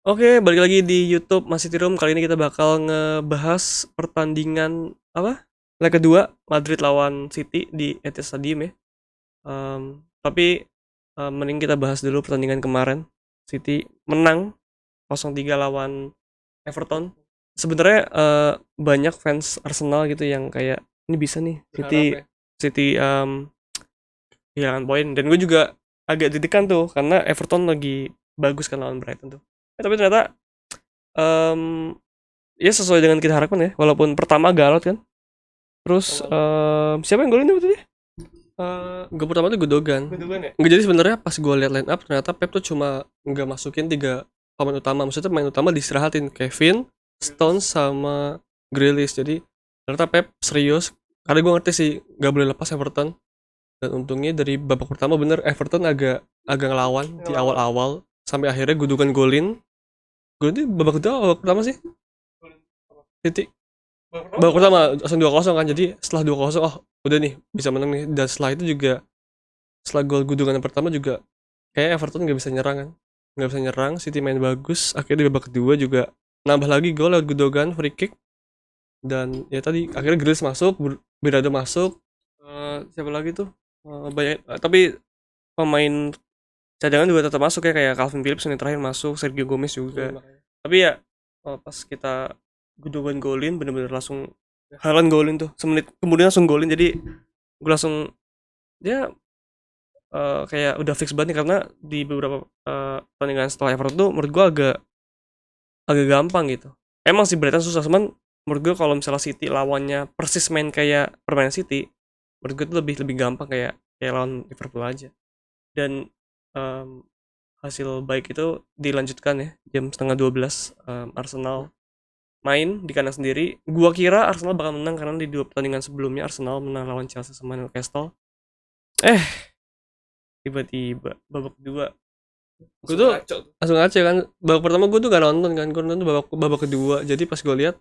Oke, balik lagi di YouTube Masih Room. Kali ini kita bakal ngebahas pertandingan apa? Leg kedua Madrid lawan City di Etihad Stadium ya. Tapi mending kita bahas dulu pertandingan kemarin. City menang 0-3 lawan Everton. Sebenarnya banyak fans Arsenal gitu yang kayak ini bisa nih City Berharap ya. City kehilangan poin, dan gue juga agak deg-degan tuh karena Everton lagi bagus kan lawan Brighton tuh. Tapi ternyata Mmm, ya sesuai dengan kita harapkan ya, walaupun pertama galot kan. Terus, Awal siapa yang golin tuh tadi? Gol pertama tuh Gundogan. Gundogan ya? Nggak, jadi sebenarnya pas gue liat line up ternyata Pep tuh cuma nggak masukin 3 pemain utama, maksudnya pemain utama diistirahatin, Kevin, Stones, sama Grealish. Jadi ternyata Pep serius, karena gue ngerti sih nggak boleh lepas Everton, dan untungnya dari babak pertama bener Everton agak agak ngelawan di awal-awal, sampai akhirnya Gundogan golin. Golin tuh babak kedua, babak pertama sih? City. Babak pertama langsung 2-0 kan, jadi setelah 2-0, oh udah nih bisa menang nih. Dan setelah itu juga, setelah gol Gundogan yang pertama juga kayak Everton nggak bisa nyerang kan, nggak bisa nyerang. City main bagus, akhirnya di babak kedua juga nambah lagi gol lewat Gundogan free kick. Dan ya tadi akhirnya Grealish masuk, Berardo masuk, siapa lagi tuh. Banyak, tapi pemain cadangan juga tetap masuk ya, kayak Calvin Phillips yang terakhir masuk, Sergio Gomez juga. Tapi ya pas kita Gundogan golin, bener-bener langsung Haaland golin tuh semenit kemudian langsung golin. Jadi gue langsung, ya kayak udah fix banget nih, karena di beberapa pertandingan setelah Everton tuh menurut gue agak agak gampang gitu. Emang sih Brighton susah, cuman menurut gue kalau misalnya City lawannya persis main kayak permainan City, menurut gue tuh lebih lebih gampang, kayak kayak lawan Liverpool aja. Dan em, hasil baik itu dilanjutkan ya jam setengah 12, Arsenal main di kandang sendiri. Gua kira Arsenal bakal menang karena di dua pertandingan sebelumnya Arsenal menang lawan Chelsea sama Newcastle. Eh, tiba-tiba babak kedua gue Langsung tuh ngaco tuh. langsung aja kan. Babak pertama gue tuh gak nonton kan, gue nonton tuh babak babak kedua. Jadi pas gue lihat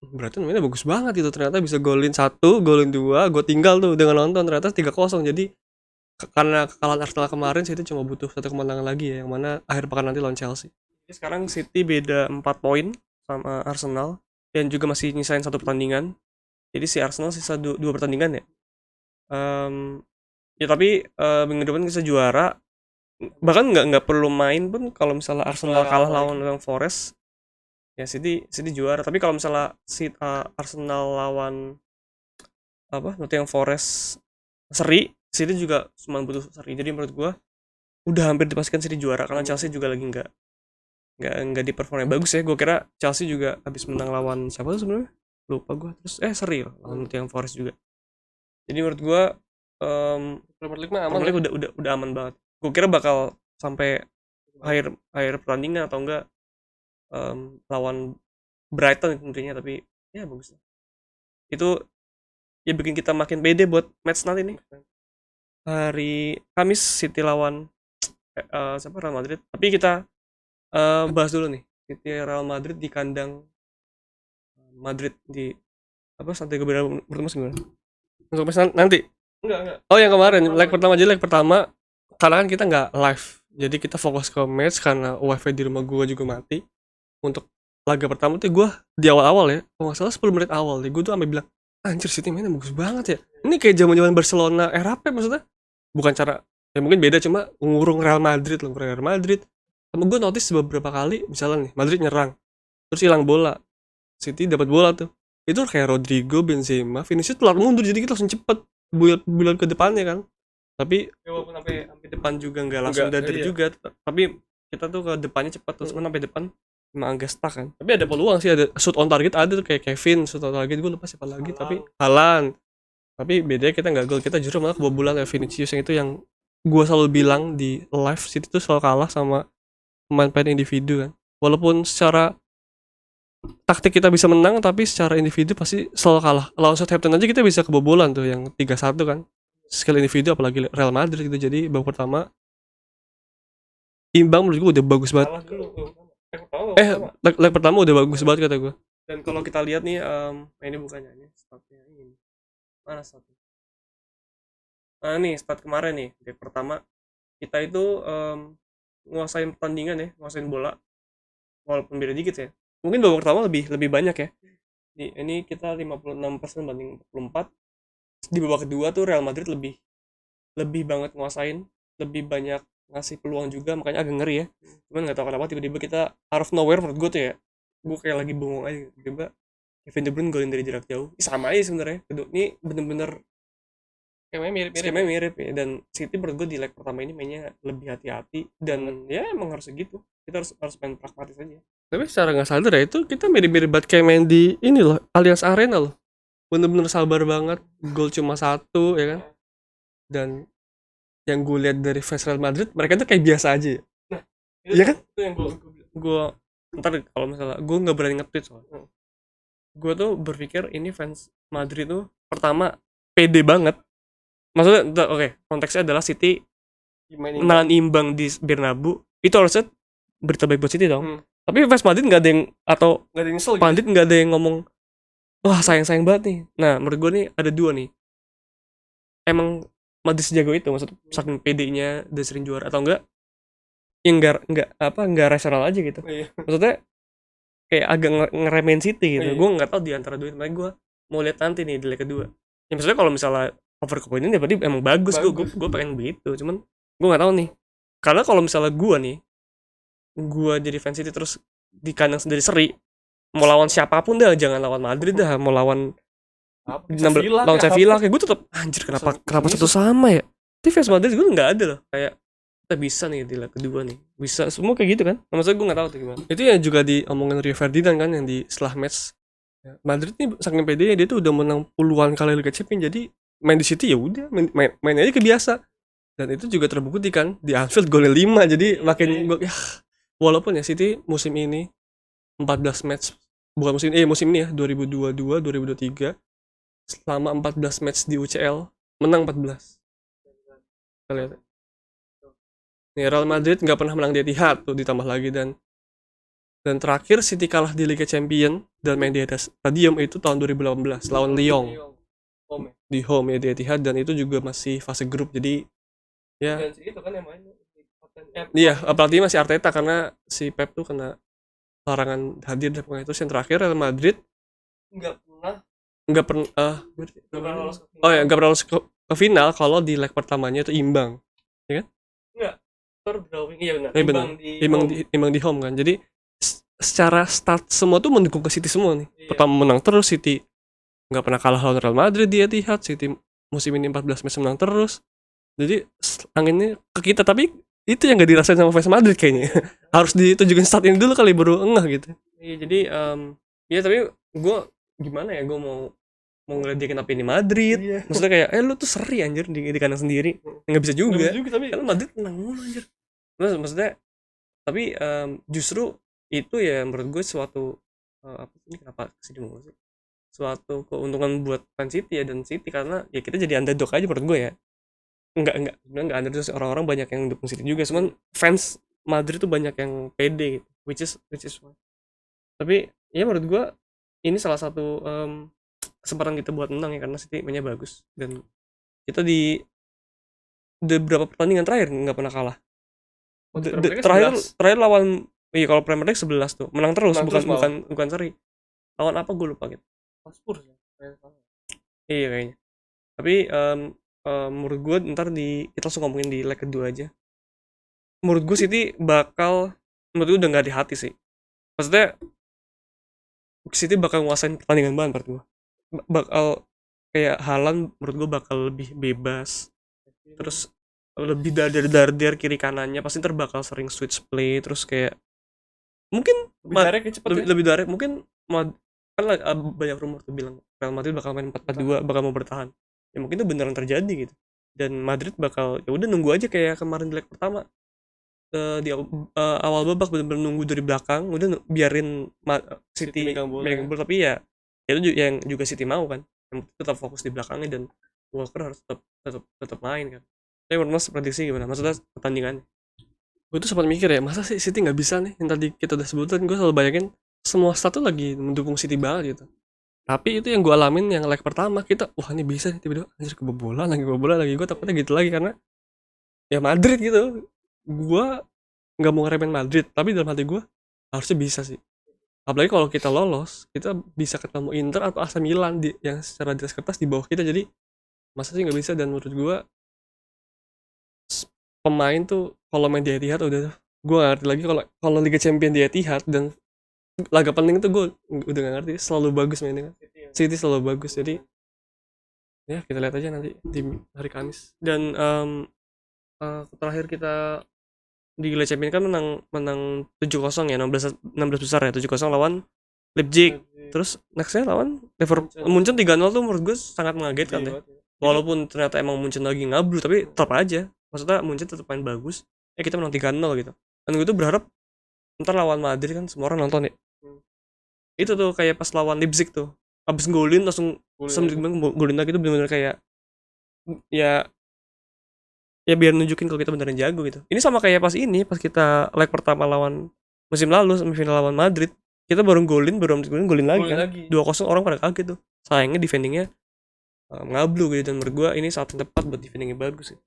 berarti mainnya bagus banget gitu, ternyata bisa golin satu, golin dua. Gue tinggal tuh dengan nonton, ternyata 3-0. Jadi karena kekalahan Arsenal kemarin, City cuma butuh satu kemenangan lagi ya, yang mana akhir pekan nanti lawan Chelsea. Jadi sekarang City beda 4 poin sama Arsenal, dan juga masih nyisain satu pertandingan. Jadi si Arsenal sisa dua pertandingan ya. Em, Ya tapi minggu depan bisa juara. Bahkan nggak perlu main pun, kalau misalnya Arsenal kalah lawan Forest, ya City City juara. Tapi kalau misalnya si Arsenal lawan apa Nottingham Forest seri, City juga cuma butuh seri. Jadi menurut gua udah hampir dipastikan City juara, karena Chelsea juga lagi nggak di perform yang bagus ya. Gue kira Chelsea juga habis menang lawan siapa tuh sebenarnya, lupa gue. Terus seri loh lawan Nottingham Forest juga. Jadi menurut gue Premier League mah aman Premier ya. League udah aman banget. Gue kira bakal sampai akhir akhir pertandingan atau enggak lawan Brighton tentunya, tapi ya bagus lah. Itu ya bikin kita makin pede buat match nanti nih. Hari Kamis City lawan siapa, Real Madrid. Tapi kita bahas dulu nih City Real Madrid di kandang Madrid di apa, Santiago Bernabeu. Menurut Mas gimana? Untuk match nanti. Enggak. Oh, yang kemarin Pertama leg aja. pertama. Jadi leg pertama karena kan kita nggak live, jadi kita fokus ke match karena wifi di rumah gua juga mati. Untuk laga pertama tuh gue di awal-awal ya, kalau nggak salah 10 menit awal deh, gue tuh sampai bilang anjir City mainnya bagus banget ya, ini kayak zaman-zaman Barcelona era Pep. Maksudnya bukan cara, ya mungkin beda, cuma ngurung Real Madrid loh, Real Madrid. Sama gue notice beberapa kali misalnya nih Madrid nyerang terus hilang bola, City dapat bola tuh, itu kayak Rodrigo, Benzema, Vinicius telat mundur, jadi kita langsung cepet bulat ke depannya kan. Tapi ya walaupun sampai depan juga nggak langsung Enggak, dader iya. juga, tapi kita tuh ke depannya cepat terus, sampai depan emang agak stuck kan. Tapi ada peluang sih, ada shoot on target, ada tuh kayak Kevin shoot on target, gue lupa siapa lagi, tapi Haaland. Tapi bedanya kita nggak gol, kita justru malah kebobolan ya Vinicius. Yang itu yang gue selalu bilang di live, City tuh selalu kalah sama pemain-pemain individu kan. Walaupun secara taktik kita bisa menang, tapi secara individu pasti selalu kalah. Lawan Southampton aja kita bisa kebobolan tuh yang 3-1 kan, skill individu, apalagi Real Madrid gitu. Jadi babak pertama imbang menurut gue udah bagus banget. Salah dulu. Leg pertama. Leg pertama udah bagus banget kata gue. Dan kalau kita lihat nih, ini bukannya ini statnya ini. Mana statnya? Nah, nih stat kemarin nih, leg pertama kita itu nguasain pertandingan ya, nguasain bola. walaupun beda dikit ya. Mungkin babak pertama lebih banyak ya. Ini kita 56% banding 44. Di babak kedua tuh Real Madrid lebih banget nguasain, lebih banyak ngasih peluang juga, makanya agak ngeri ya. Cuman nggak tahu kenapa tiba-tiba kita out of nowhere menurut gue tuh ya, gue kayak lagi bengong aja tiba-tiba Kevin De Bruyne golin dari jarak jauh. Sama aja sebenarnya. Kedua ini bener-bener Kayaknya mirip-mirip. skemanya mirip ya, dan City menurut gue di leg pertama ini mainnya lebih hati-hati, dan ya emang harus segitu, kita harus main pragmatis aja. Tapi secara nggak sadar ya, itu kita mirip-mirip banget kayak main di ini loh, Allianz Arena loh, bener-bener sabar banget, gol cuma satu ya kan. Dan yang gue lihat dari fans Real Madrid, mereka tuh kayak biasa aja ya. Iya kan? Itu yang Gue ntar kalau misalnya gue nggak berani nge-tweet soalnya, gue tuh berpikir ini fans Madrid tuh pertama pede banget. Maksudnya oke, konteksnya adalah City menahan imbang di Bernabeu, itu harusnya berita baik buat City dong. Tapi fans Madrid nggak ada yang, atau nggak ada yang nyesel gitu. Madrid nggak ada yang ngomong wah sayang banget nih. Nah menurut gue nih ada dua nih, emang Madrid sejago itu, maksud saking pedenya udah sering juara, atau enggak yang enggak rasional aja gitu. Iya. Maksudnya kayak agak ngeremehin City gitu. Iya. Gue nggak tahu di antara dua, makanya gue mau lihat nanti nih di leg kedua. Ya maksudnya kalau misalnya overcommitment ini berarti emang bagus. Gue pengen begitu, cuman gue nggak tahu nih, karena kalau misalnya gue jadi fans City terus di kandang sendiri seri, mau lawan siapapun dah, jangan lawan Madrid dah, mau lawan lawan Sevilla kayak gue tetap anjir, kenapa satu sama ya. Tapi fans Madrid gue nggak ada loh, kayak kita bisa nih di leg kedua nih, bisa semua kayak gitu kan. Maksudnya gue nggak tahu tuh gimana. Itu yang juga diomongin Rio Ferdinand kan, yang di setelah match, Madrid nih saking pedenya dia tuh udah menang puluhan kali Liga Champions, jadi main di City ya udah main aja kebiasa. Dan itu juga terbukti kan di Anfield golnya 5, jadi makin gol ya. Walaupun ya City musim ini 14 match, bukan musim ini ya, 2022 2023 selama 14 match di UCL menang 14. Kita lihat nih, Real Madrid nggak pernah menang di Etihad tuh, ditambah lagi, dan terakhir City kalah di Liga Champions dan main di stadium itu tahun 2018 lawan Lyon di home ya di Etihad, dan itu juga masih fase grup, jadi ya itu kan yang main iya pelatihnya masih Arteta karena si Pep tuh kena larangan hadir. Dan pokoknya itu yang terakhir Real Madrid nggak pernah nggak pernah lolos ke final kalau di leg pertamanya itu imbang, ya kan? drawing, iya benar. Imbang di home kan. Jadi secara start semua tuh mendukung ke City semua nih. Iya. Pertama menang terus, City nggak pernah kalah lawan Real Madrid di Etihad. City musim ini 14 match menang terus. Jadi anginnya ke kita, tapi itu yang gak dirasain sama fans Madrid kayaknya. Harus ditunjukin start ini dulu kali baru engah gitu. Iya, jadi ya tapi gue gimana ya, gue mau ngeliat dia kenapa ini Madrid. Iya. Maksudnya kayak lu tuh seri anjir di kandang sendiri. Nggak bisa juga tapi karena Madrid menang mulu anjir. Maksudnya tapi justru itu ya menurut gue suatu apa ini kenapa kesini mulu sih, suatu keuntungan buat fans City ya, dan City karena ya kita jadi underdog aja menurut gue ya. Enggak underdog, orang-orang banyak yang dukung City juga, cuman fans Madrid tuh banyak yang pede gitu, which is fine. Tapi ya menurut gue ini salah satu kesempatan kita buat menang ya, karena City mainnya bagus, dan kita di beberapa pertandingan terakhir nggak pernah kalah. Terakhir lawan kalau Premier League 11 tuh menang terus, bukan seri. Lawan apa gue lupa gitu. Spurs ya. Iya kayaknya. Tapi menurut gue ntar kita langsung ngomongin di leg kedua aja. Menurut gue City menurut gue udah nggak di hati sih. Maksudnya City bakal nguasain pertandingan banget menurut gue. Bakal kayak Haaland menurut gue bakal lebih bebas. Terus lebih darder kiri kanannya, pasti ntar bakal sering switch play, terus kayak mungkin lebih direct mungkin. Kan banyak rumor tuh bilang Real Madrid bakal main 4-4-2, bakal mau bertahan. Ya mungkin itu beneran terjadi gitu, dan Madrid bakal ya udah nunggu aja kayak kemarin di leg pertama, di awal babak bener-bener nunggu dari belakang, udah biarin City megang bola. Tapi ya itu yang juga City mau kan, yang tetap fokus di belakangnya, dan Walker harus tetap main kan. Tapi menurut Mas prediksi gimana? Maksudnya pertandingannya? Gue tuh sempat mikir ya, masa sih City nggak bisa nih, yang tadi kita udah sebutin. Gue selalu bayangin semua stat tuh lagi mendukung City banget gitu. Tapi itu yang gue alamin yang leg pertama, kita wah ini bisa nih, tiba-tiba anjir kebobolan lagi. Gue takutnya gitu lagi, karena ya Madrid gitu. Gue nggak mau ngeremehin Madrid, tapi dalam hati gue harusnya bisa sih. Apalagi kalau kita lolos, kita bisa ketemu Inter atau AC Milan yang secara di atas kertas di bawah kita. Jadi masa sih nggak bisa? Dan menurut gua pemain tuh kalau main di Etihad udah, gue gak ngerti lagi kalau kalau Liga Champion di Etihad dan laga penting itu gue udah gak ngerti, selalu bagus mainnya kan. City selalu bagus, jadi ya kita lihat aja nanti di hari Kamis. Dan terakhir kita di Liga Champion kan menang menang 7-0 ya, 16 besar ya, 7-0 lawan Leipzig. Terus nextnya lawan Liverpool Munchen 3-0 tuh menurut gue sangat mengagetkan ya. Walaupun ternyata emang Munchen lagi ngablu, tapi tetap aja. Maksudnya Munchen tetap main bagus. Ya kita menang 3-0 gitu. Dan gue tuh berharap ntar lawan Madrid kan semua orang nonton ya. Itu tuh kayak pas lawan Leipzig tuh. Abis golin langsung golin lagi tuh bener-bener kayak ya ya biar nunjukin kalau kita beneran jago gitu. Ini sama kayak pas kita leg pertama lawan musim lalu semifinal lawan Madrid. Kita baru golin golin lagi kan. 2-0 orang pada kaget tuh. Sayangnya defendingnya ngablu gitu, dan menurut gua ini saat yang tepat buat defendingnya bagus ya.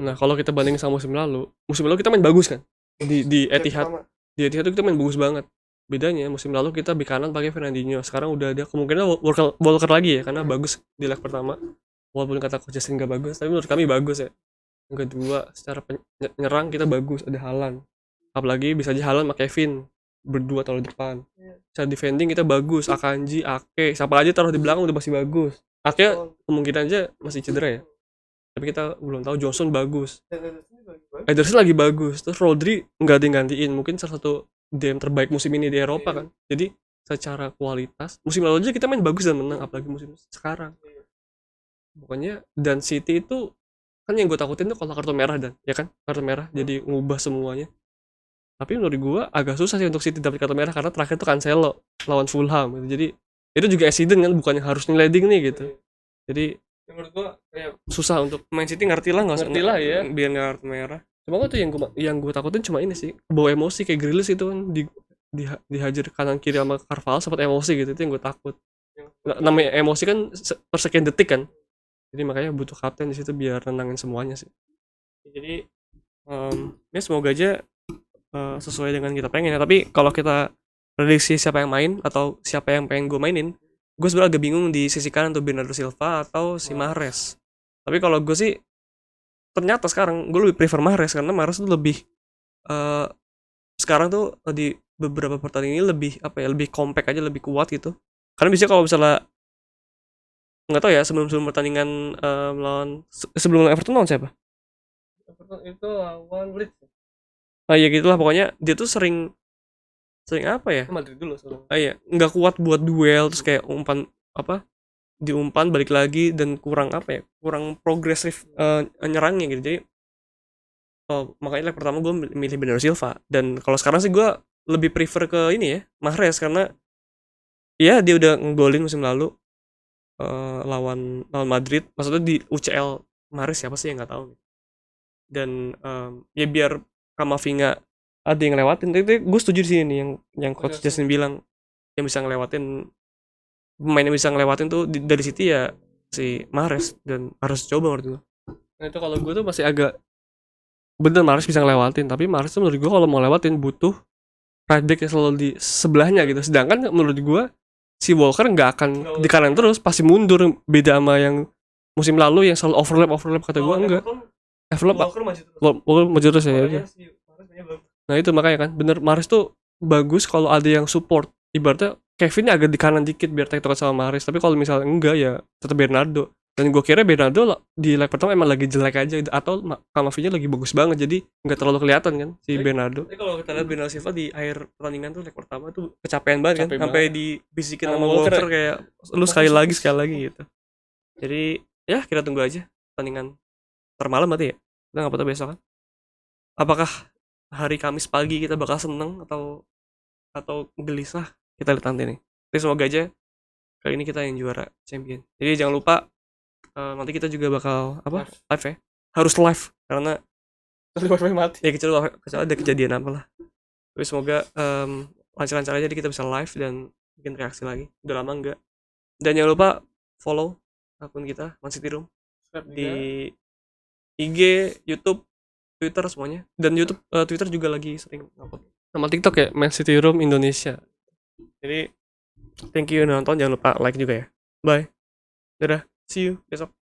Nah kalau kita bandingin sama musim lalu kita main bagus kan di Etihad. Di Etihad tuh kita main bagus banget. Bedanya musim lalu kita di kanan pakai Fernandinho, sekarang udah ada kemungkinan Walker lagi ya, karena bagus di leg pertama. Walaupun kata coach Justin gak bagus, tapi menurut kami bagus ya. Yang kedua secara penyerang kita bagus, ada Haaland. Apalagi bisa aja Haaland sama Kevin berdua taruh depan. Secara defending kita bagus, Akanji, Ake, siapa aja taruh di belakang udah pasti bagus. Ake kemungkinan aja masih cedera ya, tapi kita belum tahu. Johnson bagus, Ederson lagi bagus, terus Rodri nggak digantiin, mungkin salah satu DM terbaik musim ini di Eropa kan. Jadi secara kualitas musim lalu aja kita main bagus dan menang, apalagi musim sekarang. Pokoknya dan City itu kan yang gue takutin tuh kalau kartu merah, dan ya kan kartu merah jadi ngubah semuanya. Tapi menurut gue agak susah sih untuk City dapat kartu merah, karena terakhir tuh Cancelo lawan Fulham gitu. Jadi itu juga accident kan, bukannya harus ngeleding nih gitu. Jadi menurut gua kayak susah untuk main City, ngerti lah, nggak ngerti lah ya biar nggak kartu merah. Cuma tuh yang gue takutin cuma ini sih, bawa emosi kayak Grealish itu kan dihajar kanan kiri sama Carvalho, sempat emosi gitu, itu yang gue takut. Namanya emosi kan per sekian detik kan, jadi makanya butuh kapten di situ biar nenangin semuanya sih. Jadi ya semoga aja sesuai dengan kita pengen ya. Tapi kalau kita prediksi siapa yang main atau siapa yang pengen gue mainin, gue sebenarnya agak bingung di sisi kanan tuh Bernardo Silva atau si Mahrez. Tapi kalau gue sih ternyata sekarang gue lebih prefer Mahrez, karena Mahrez tuh lebih sekarang tuh di beberapa pertandingan ini lebih apa ya, lebih compact aja, lebih kuat gitu. Karena biasanya kalau misalnya nggak tahu ya, sebelum pertandingan melawan sebelum Everton lawan siapa? Everton itu lawan Leeds. Ah ya gitulah, pokoknya dia tuh sering apa ya? Madrid dulu sekarang. Ah iya, nggak kuat buat duel, terus kayak umpan apa? Diumpan balik lagi, dan kurang apa ya? Kurang progresif nyerangnya gitu. Jadi makanya leg pertama gue milih Bernardo Silva, dan kalau sekarang sih gue lebih prefer ke ini ya, Mahrez, karena ya dia udah ngegolin musim lalu lawan Madrid, maksudnya di UCL. Mahrez siapa sih yang nggak tahu. Dan ya biar Kamavinga ada yang ngelewatin. Itu gue setuju di sini nih yang coach Justin bilang, yang bisa ngelewatin pemain yang bisa ngelewatin tuh dari City ya si Mahrez, dan harus coba menurut gue. Nah itu kalau gue tuh masih agak bener Mahrez bisa ngelewatin, tapi Mahrez tuh menurut gue kalau mau lewatin butuh right back yang selalu di sebelahnya gitu. Sedangkan menurut gue si Walker nggak akan di kanan terus, pasti mundur. Beda sama yang musim lalu yang selalu overlap kata gue. Enggak, Walker maju terus ya. Nah itu makanya kan bener, Mahrez tuh bagus kalau ada yang support. Ibaratnya Kevin agak di kanan dikit biar tektokan sama Mahrez, tapi kalau misalnya enggak ya tetap Bernardo. Dan gue kira Bernardo di leg pertama emang lagi jelek aja, atau Kamavinga lagi bagus banget jadi nggak terlalu kelihatan kan si Bernardo. Tapi kalau kita lihat Bernardo Silva di akhir pertandingan tuh leg pertama tuh kecapean banget kan, sampai dibisikin sama Walker kayak lu sekali lagi gitu. Jadi ya kita tunggu aja pertandingan termalam berarti ya, kita nggak tahu besok kan apakah hari Kamis pagi kita bakal seneng atau gelisah, kita lihat nanti nih. Tapi semoga aja kali ini kita yang juara champion. Jadi jangan lupa nanti kita juga bakal live ya, harus live karena wifi mati ya, kecuali ada kejadian apa lah. Tapi semoga lancar-lancar aja, jadi kita bisa live dan bikin reaksi lagi, udah lama enggak. Dan jangan lupa follow akun kita Man City Room di IG, YouTube, Twitter semuanya. Dan YouTube, Twitter juga lagi sering upload. Nama TikTok ya Man City Room Indonesia. Jadi thank you udah nonton, jangan lupa like juga ya. Bye. Dadah, see you besok.